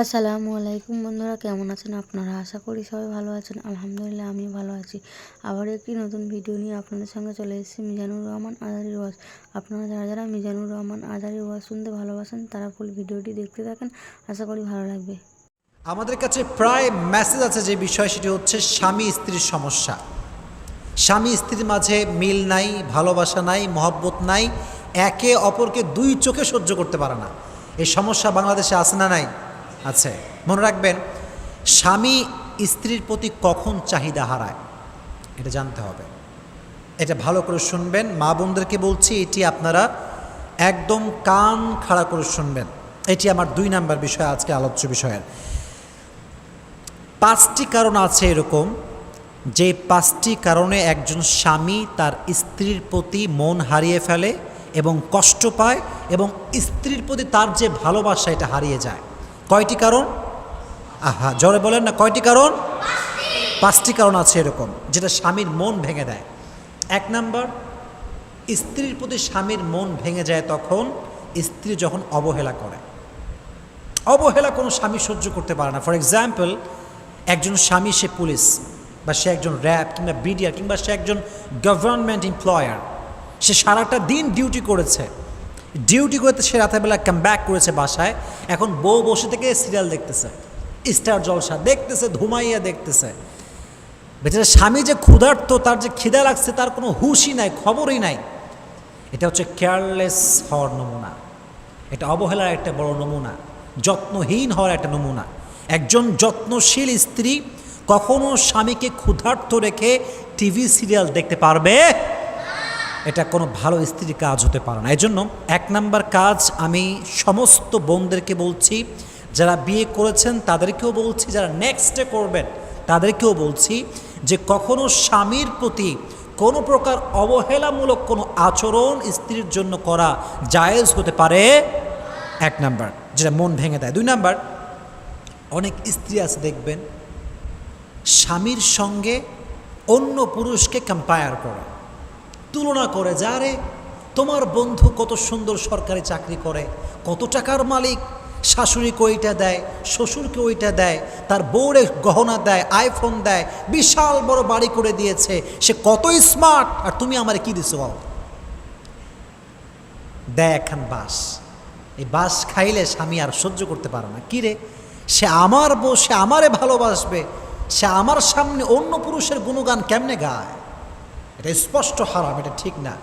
আসসালামু আলাইকুম বন্ধুরা, কেমন আছেন আপনারা? আশা করি সবাই ভালো আছেন। আলহামদুলিল্লাহ আমিও ভালো আছি। আবার একটি নতুন ভিডিও নিয়ে আপনাদের সঙ্গে চলে এসেছি মিজানুর রহমান আজারির ওয়াজ। আপনারা যারা যারা মিজানুর রহমান আজারির ওয়াজ শুনতে ভালোবাসেন তারা ফুল ভিডিওটি দেখতে থাকেন, আশা করি ভালো লাগবে। আমাদের কাছে প্রায় মেসেজ আছে যে বিষয়, সেটি হচ্ছে স্বামী স্ত্রীর সমস্যা। স্বামী স্ত্রীর মাঝে মিল নাই, ভালোবাসা নাই, মহব্বত নাই, একে অপরকে দুই চোখে সহ্য করতে পারে না। এই সমস্যা বাংলাদেশে আছে না নাই? আছে। মনে রাখবেন, স্বামী স্ত্রীর প্রতি কখন চাহিদা হারায় এটা জানতে হবে। এটা ভালো করে শুনবেন, মা বোনদেরকে বলছি, এটি আপনারা একদম কান খাড়া করে শুনবেন। এটি আমার 2 নাম্বার বিষয়, আজকে আলোচ্য বিষয়ের 5টি কারণ আছে এরকম, যে 5টি কারণে একজন স্বামী তার স্ত্রীর প্রতি মন হারিয়ে ফেলে এবং কষ্ট পায়, এবং স্ত্রীর প্রতি তার যে ভালোবাসা এটা হারিয়ে যায়। কয়টি কারণ? আহা, জোরে বলেন না, কয়টি কারণ? 5টি কারণ আছে এরকম যেটা স্বামীর মন ভেঙে দেয়। 1 নাম্বার, স্ত্রীর প্রতি স্বামীর মন ভেঙে যায় তখন স্ত্রী যখন অবহেলা করে। অবহেলা কোনো স্বামী সহ্য করতে পারে না। ফর এক্সাম্পল, একজন স্বামী, সে পুলিশ বা সে একজন র্যাব কিংবা বিডিআর কিংবা সে একজন গভর্নমেন্ট এমপ্লয়ার, সে সারাটা দিন ডিউটি করেছে, ডিউটি করতে সে রাতেরবেলা কাম ব্যাক করেছে বাসায়। এখন বউ বসে থেকে সিরিয়াল দেখতেছে, স্টার জলসা দেখতেছে, ধুমাইয়া দেখতেছে। বেচারা স্বামী যে ক্ষুধার্ত, তার যে খিদা লাগছে, তার কোনো হুশই নাই, খবরই নাই। এটা হচ্ছে কেয়ারলেস হওয়ার নমুনা, এটা অবহেলার একটা বড় নমুনা, যত্নহীন হওয়ার একটা নমুনা। একজন যত্নশীল স্ত্রী কখনো স্বামীকে ক্ষুধার্ত রেখে টিভি সিরিয়াল দেখতে পারবে? এটা কোনো ভালো স্ত্রীর কাজ হতে পারে না। এই জন্য 1 নাম্বার কাজ আমি সমস্ত বোনদেরকে বলছি, যারা বিয়ে করেছেন তাদেরকেও বলছি, যারা নেক্সটে করবেন তাদেরকেও বলছি, যে কখনো স্বামীর প্রতি কোনো প্রকার অবহেলামূলক কোনো আচরণ স্ত্রীর জন্য করা জায়েজ হতে পারে। 1 নাম্বার, যেটা মন ভেঙে দেয়। 2 নাম্বার, অনেক স্ত্রী আছে দেখবেন স্বামীর সঙ্গে অন্য পুরুষকে কম্পেয়ার করে, তুলনা করে, যারে তোমার বন্ধু কত সুন্দর সরকারি চাকরি করে, কত টাকার মালিক, শাশুড়িকে ওইটা দেয়, শ্বশুরকে ওইটা দেয়, তার বউরে গহনা দেয়, আইফোন দেয়, বিশাল বড় বাড়ি করে দিয়েছে, সে কত স্মার্ট, আর তুমি আমারে কি দিছো? দেয় একখান বাস। এই বাস খাইলে স্বামী আর সহ্য করতে পারে না। কিরে, সে আমার বউ, সে আমারে ভালোবাসবে, সে আমার সামনে অন্য পুরুষের গুণগান কেমনে গায়? এটা স্পষ্ট হারাম, এটা ঠিক না।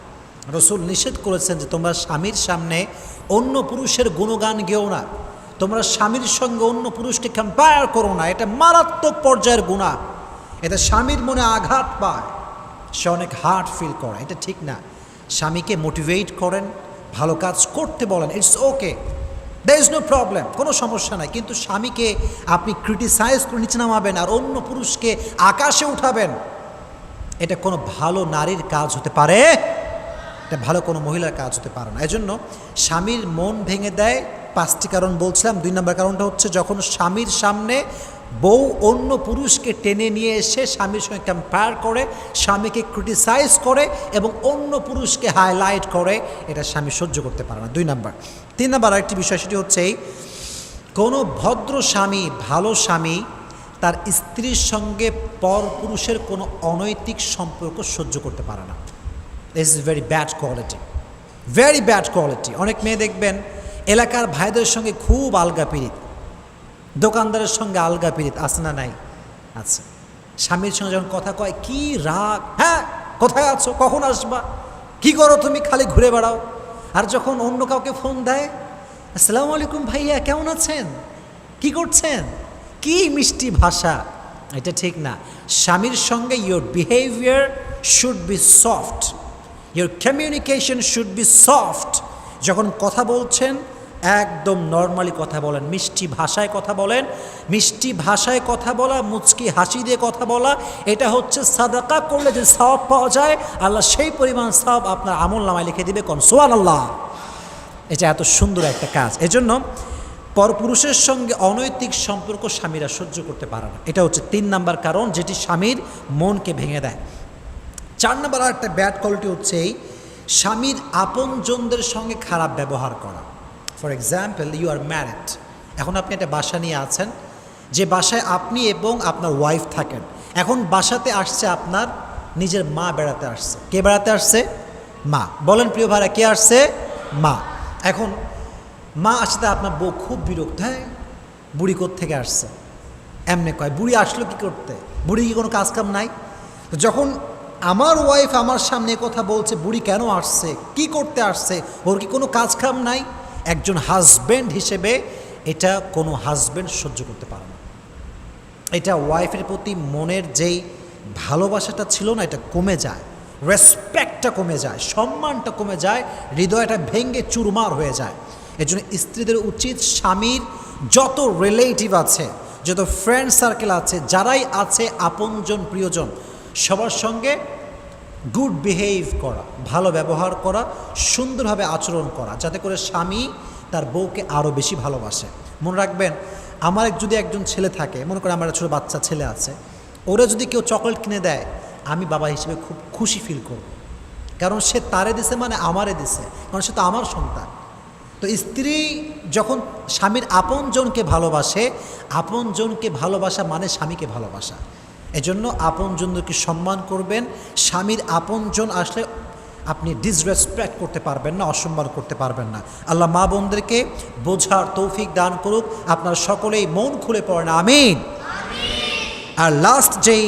রসুল নিষেধ করেছেন যে তোমরা স্বামীর সামনে অন্য পুরুষের গুণগান গেও না, তোমরা স্বামীর সঙ্গে অন্য পুরুষকে কম্পেয়ার করো না। এটা মারাত্মক পর্যায়ের গুনাহ, এটা স্বামীর মনে আঘাত পায়, সে অনেক হার্ট ফিল করে, এটা ঠিক না। স্বামীকে মোটিভেট করেন, ভালো কাজ করতে বলেন, it's okay, there is no problem, কোনো সমস্যা নাই। কিন্তু স্বামীকে আপনি ক্রিটিসাইজ করে নিচে নামাবেন আর অন্য পুরুষকে আকাশে উঠাবেন, এটা কোনো ভালো নারীর কাজ হতে পারে? এটা ভালো কোনো মহিলার কাজ হতে পারে না। এজন্য স্বামীর মন ভেঙে দেয় 5টি কারণ বলছিলাম। 2 নম্বর কারণটা হচ্ছে যখন স্বামীর সামনে বউ অন্য পুরুষকে টেনে নিয়ে এসে স্বামীর সঙ্গে কম্পেয়ার করে, স্বামীকে ক্রিটিসাইজ করে এবং অন্য পুরুষকে হাইলাইট করে, এটা স্বামী সহ্য করতে পারে না। 2 নম্বর। 3 নম্বর আরেকটি বিষয়, সেটি হচ্ছে কোনো ভদ্র স্বামী, ভালো স্বামী তার স্ত্রীর সঙ্গে পর পুরুষের কোনো অনৈতিক সম্পর্ক সহ্য করতে পারে না। This is very bad quality, very bad quality. অনেক মেয়ে দেখবেন এলাকার ভাইদের সঙ্গে খুব আলগা পিরিত, দোকানদারের সঙ্গে আলগা পিরিত, আছে না নাই? আচ্ছা। স্বামীর সঙ্গে যখন কথা কয়, কি রাগ, হ্যাঁ কোথায় আছো, কখন আসবা, কি করো তুমি, খালি ঘুরে বেড়াও। আর যখন অন্য কাউকে ফোন দেয়, আসসালামু আলাইকুম ভাইয়া, কেমন আছেন, কি করছেন, কি মিষ্টি ভাষা। এটা ঠিক না। স্বামীর সঙ্গে your behaviour should be soft, your communication should be soft. যখন কথা বলছেন একদম নর্মালি কথা বলেন, মিষ্টি ভাষায় কথা বলেন। মিষ্টি ভাষায় কথা বলা, মুচকি হাসি দিয়ে কথা বলা, এটা হচ্ছে সাদাকা করলে যে সওয়াব পাওয়া যায়, আল্লাহ সেই পরিমাণ সওয়াব আপনার আমলনামায় লিখে দিবে। কোন সুবহানাল্লাহ। এটা এত সুন্দর একটা কাজ। এজন্য পরপুরুষের সঙ্গে অনৈতিক সম্পর্ক স্বামীরা সহ্য করতে পারে না। এটা হচ্ছে 3 নাম্বার কারণ, যেটি স্বামীর মনকে ভেঙে দেয়। 4 নাম্বার আর একটা ব্যাড কোয়ালিটি হচ্ছে স্বামীর আপনজনদের সঙ্গে খারাপ ব্যবহার করা। For example, you are married, এখন আপনি একটা বাসা নিয়ে আছেন, যে বাসায় আপনি এবং আপনার ওয়াইফ থাকেন। এখন বাসাতে আসছে আপনার নিজের মা বেড়াতে আসছে। কে বেড়াতে আসছে? মা। বলেন প্রিয় ভাইরা, কে আসছে? মা। এখন মা আসতে আপনার বউ খুব বিরক্ত, হ্যাঁ বুড়ি থেকে আসছে, এমনি কয় বুড়ি আসলো কি করতে, বুড়ি কি কোনো কাজ কাম নাই? তো যখন আমার ওয়াইফ আমার সামনে কথা বলছে বুড়ি কেন আসছে, কি করতে আসছে, ওর কি কোনো কাজ কাম নাই, একজন হাজব্যান্ড হিসেবে এটা কোনো হাজব্যান্ড সহ্য করতে পারে না। এটা ওয়াইফের প্রতি মনের যেই ভালোবাসাটা ছিল না, এটা কমে যায়, রেসপেক্টটা কমে যায়, সম্মানটা কমে যায়, হৃদয়টা ভেঙে চুরমার হয়ে যায়। এজন্য স্ত্রীদের উচিত স্বামীর যত রিলেটিভ আছে, যত ফ্রেন্ড সার্কেল আছে, যারাই আছে আপনজন প্রিয়জন, সবার সঙ্গে গুড বিহেভ করা, ভালো ব্যবহার করা, সুন্দরভাবে আচরণ করা, যাতে করে স্বামী তার বউকে আরও বেশি ভালোবাসে। মনে রাখবেন, আমার যদি একজন ছেলে থাকে, মনে করে আমার ছোটো বাচ্চা ছেলে আছে, ওরা যদি কেউ চকলেট কিনে দেয়, আমি বাবা হিসেবে খুব খুশি ফিল করব, কারণ সে তারে দিছে মানে আমারে দিছে, কারণ সে তো আমার সন্তান। তো স্ত্রী যখন স্বামীর আপনজনকে ভালোবাসে, আপনজনকে ভালোবাসা মানে স্বামীকে ভালোবাসা। এজন্য আপনজনকে সম্মান করবেন। স্বামীর আপনজন আসলে আপনি ডিসরেসপেক্ট করতে পারবেন না, অসম্মান করতে পারবেন না। আল্লাহ মা বোনদেরকে বোঝার তৌফিক দান করুক। আপনারা সকলেই মন খুলে পড়েন, আমিন। আর লাস্ট যেই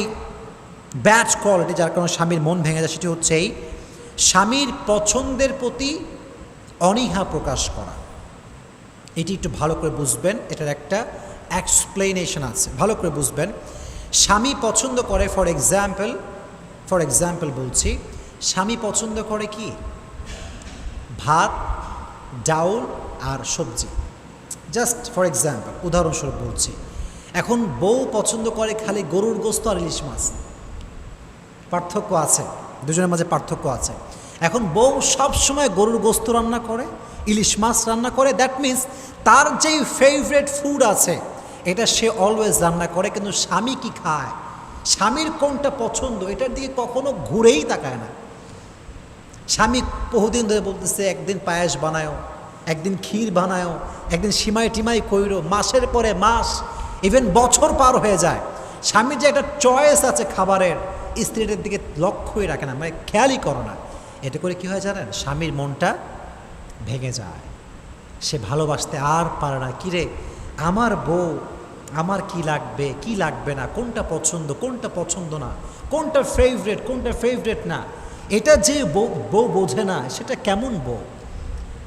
ব্যাড কোয়ালিটি যার কারণে স্বামীর মন ভেঙে যায়, সেটি হচ্ছে এই স্বামীর পছন্দের প্রতি অনীহা প্রকাশ করা। এটি একটু ভালো করে বুঝবেন, এটার একটা এক্সপ্লেনেশন আছে, ভালো করে বুঝবেন। স্বামী পছন্দ করে, ফর এক্সাম্পল বলছি, স্বামী পছন্দ করে কি? ভাত, ডাউল আর সবজি। জাস্ট ফর এক্সাম্পল, উদাহরণস্বরূপ বলছি। এখন বউ পছন্দ করে খালি গরুর গোস্ত আর ইলিশ মাছ। পার্থক্য আছে, দুজনের মাঝে পার্থক্য আছে। এখন বউ সবসময় গরুর গোস্ত রান্না করে, ইলিশ মাছ রান্না করে, দ্যাট মিন্স তার যেই ফেভারেট ফুড আছে এটা সে অলওয়েজ রান্না করে। কিন্তু স্বামী কি খায়, স্বামীর কোনটা পছন্দ, এটার দিকে কখনো ঘুরেই তাকায় না। স্বামী বহুদিন ধরে বলতেছে একদিন পায়েস বানায়ও, একদিন ক্ষীর বানায়ও, একদিন সিমাই টিমাই কইরো, মাসের পরে মাস, ইভেন বছর পার হয়ে যায়, স্বামীর যে একটা চয়েস আছে খাবারের, স্ত্রীদের দিকে লক্ষ্যই রাখে না, মানে খেয়ালই করো না। এটা করে কী হয় জানেন? স্বামীর মনটা ভেঙে যায়, সে ভালোবাসতে আর পারে না। কিরে আমার বউ, আমার কি লাগবে কি লাগবে না, কোনটা পছন্দ কোনটা পছন্দ না, কোনটা ফেভারেট না, এটা যে বউ বোঝে না, সেটা কেমন বউ?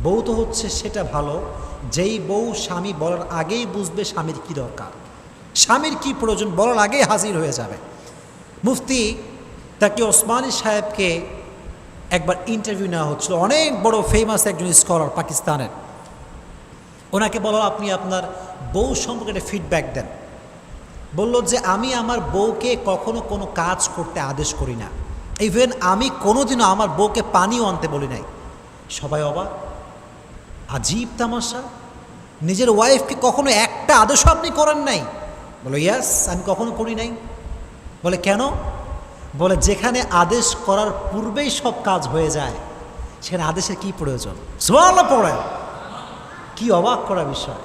বউ তো হচ্ছে সেটা ভালো যেই বউ স্বামী বলার আগেই বুঝবে স্বামীর কী দরকার, স্বামীর কী প্রয়োজন, বলার আগেই হাজির হয়ে যাবে। মুফতি তাকি ওসমানী সাহেবকে একবার ইন্টারভিউ নেওয়া হচ্ছিল, অনেক বড় ফেমাস একজন স্কলার পাকিস্তানের। ওনাকে বলো আপনি আপনার বউ সম্পর্কে একটা ফিডব্যাক দেন। বলল যে আমি আমার বউকে কখনো কোনো কাজ করতে আদেশ করি না, ইভেন আমি কোনোদিনও আমার বউকে পানিও আনতে বলি নাই। সবাই অবাক, আজীব তামাশা, নিজের ওয়াইফকে কখনো একটা আদেশও আপনি করেন নাই? বলো ইয়াস, আমি কখনো করি নাই। বলে কেন? বলে যেখানে আদেশ করার পূর্বেই সব কাজ হয়ে যায়, সেখানে আদেশের কি প্রয়োজন? সুবহানাল্লাহ পড়ে, কি অবাক করা বিষয়।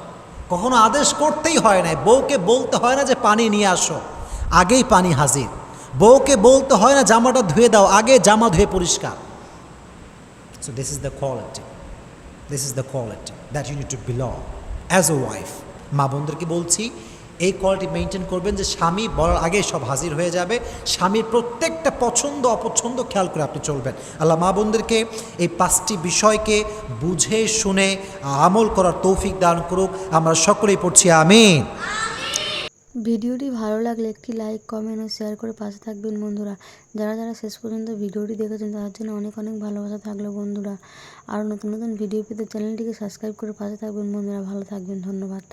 কখনো আদেশ করতেই হয় না, বউকে বলতে হয় না যে পানি নিয়ে আসো, আগেই পানি হাজির। বউকে বলতে হয় না জামাটা ধুয়ে দাও, আগে জামা ধুয়ে পরিষ্কার। So this is the quality that you need to belong as a wife. মা বোনদেরকে বলছি, এই কোয়ালিটি মেনটেন করবেন যে স্বামী বলার আগে সব হাজির হয়ে যাবে, স্বামীর প্রত্যেকটা পছন্দ অপছন্দ খেয়াল করে আপনি চলবেন। আল্লাহ মা বোনদেরকে এই 5টি বিষয়কে বুঝে শুনে আমল করার তৌফিক দান করুক। আমরা সকলেই পড়ছি আমিন। ভিডিওটি ভালো লাগলে একটি লাইক, কমেন্ট ও শেয়ার করে পাশে থাকবেন বন্ধুরা। যারা শেষ পর্যন্ত ভিডিওটি দেখেছেন তাদের জন্য অনেক ভালোবাসা থাকলো বন্ধুরা। আরও নতুন ভিডিও পেতে চ্যানেলটিকে সাবস্ক্রাইব করে পাশে থাকবেন বন্ধুরা। ভালো থাকবেন, ধন্যবাদ।